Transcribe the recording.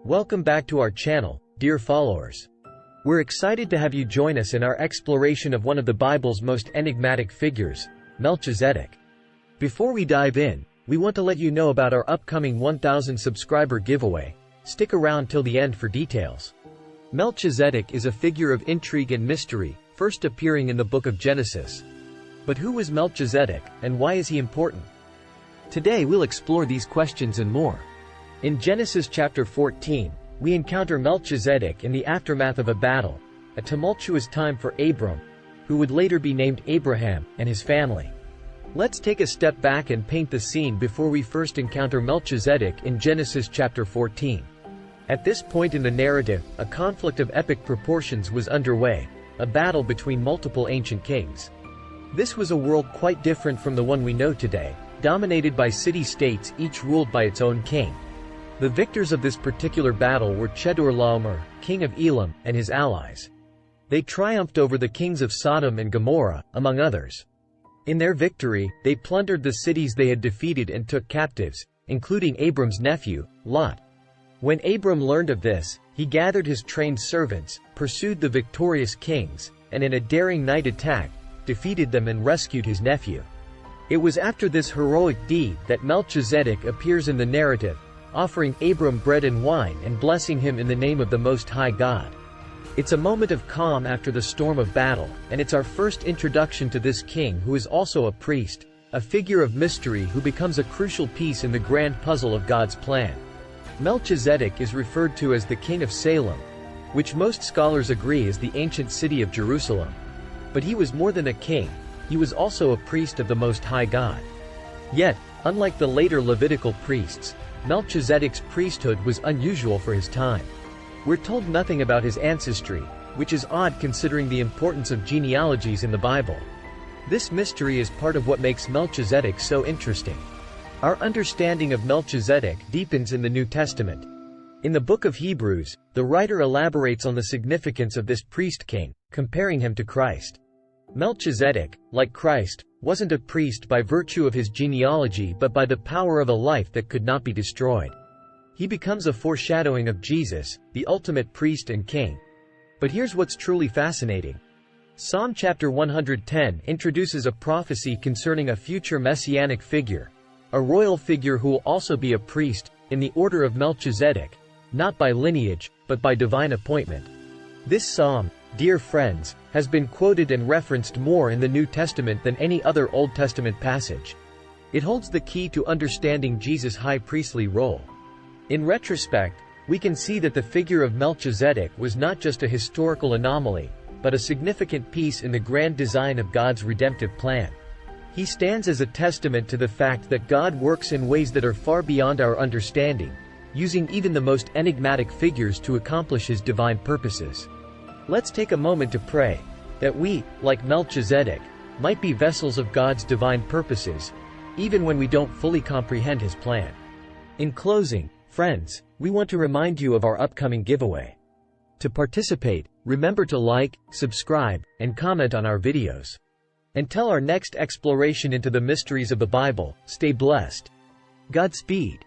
Welcome back to our channel, dear followers. We're excited to have you join us in our exploration of one of the Bible's most enigmatic figures, Melchizedek. Before we dive in, we want to let you know about our upcoming 1,000 subscriber giveaway. Stick around till the end for details. Melchizedek is a figure of intrigue and mystery, first appearing in the book of Genesis. But who was Melchizedek, and why is he important? Today we'll explore these questions and more. In Genesis chapter 14, we encounter Melchizedek in the aftermath of a battle, a tumultuous time for Abram, who would later be named Abraham, and his family. Let's take a step back and paint the scene before we first encounter Melchizedek in Genesis chapter 14. At this point in the narrative, a conflict of epic proportions was underway, a battle between multiple ancient kings. This was a world quite different from the one we know today, dominated by city-states each ruled by its own king. The victors of this particular battle were Chedorlaomer, king of Elam, and his allies. They triumphed over the kings of Sodom and Gomorrah, among others. In their victory, they plundered the cities they had defeated and took captives, including Abram's nephew, Lot. When Abram learned of this, he gathered his trained servants, pursued the victorious kings, and in a daring night attack, defeated them and rescued his nephew. It was after this heroic deed that Melchizedek appears in the narrative, offering Abram bread and wine and blessing him in the name of the Most High God. It's a moment of calm after the storm of battle, and it's our first introduction to this king who is also a priest, a figure of mystery who becomes a crucial piece in the grand puzzle of God's plan. Melchizedek is referred to as the King of Salem, which most scholars agree is the ancient city of Jerusalem. But he was more than a king, he was also a priest of the Most High God. Yet, unlike the later Levitical priests, Melchizedek's priesthood was unusual for his time. We're told nothing about his ancestry, which is odd considering the importance of genealogies in the Bible. This mystery is part of what makes Melchizedek so interesting. Our understanding of Melchizedek deepens in the New Testament. In the book of Hebrews, the writer elaborates on the significance of this priest-king, comparing him to Christ. Melchizedek, like Christ, wasn't a priest by virtue of his genealogy but by the power of a life that could not be destroyed. He becomes a foreshadowing of Jesus, the ultimate priest and king. But here's what's truly fascinating. Psalm chapter 110 introduces a prophecy concerning a future messianic figure, a royal figure who will also be a priest, in the order of Melchizedek, not by lineage, but by divine appointment. This psalm, dear friends, has been quoted and referenced more in the New Testament than any other Old Testament passage. It holds the key to understanding Jesus' high priestly role. In retrospect, we can see that the figure of Melchizedek was not just a historical anomaly, but a significant piece in the grand design of God's redemptive plan. He stands as a testament to the fact that God works in ways that are far beyond our understanding, using even the most enigmatic figures to accomplish his divine purposes. Let's take a moment to pray that we, like Melchizedek, might be vessels of God's divine purposes, even when we don't fully comprehend his plan. In closing, friends, we want to remind you of our upcoming giveaway. To participate, remember to like, subscribe, and comment on our videos. Until our next exploration into the mysteries of the Bible, stay blessed. Godspeed.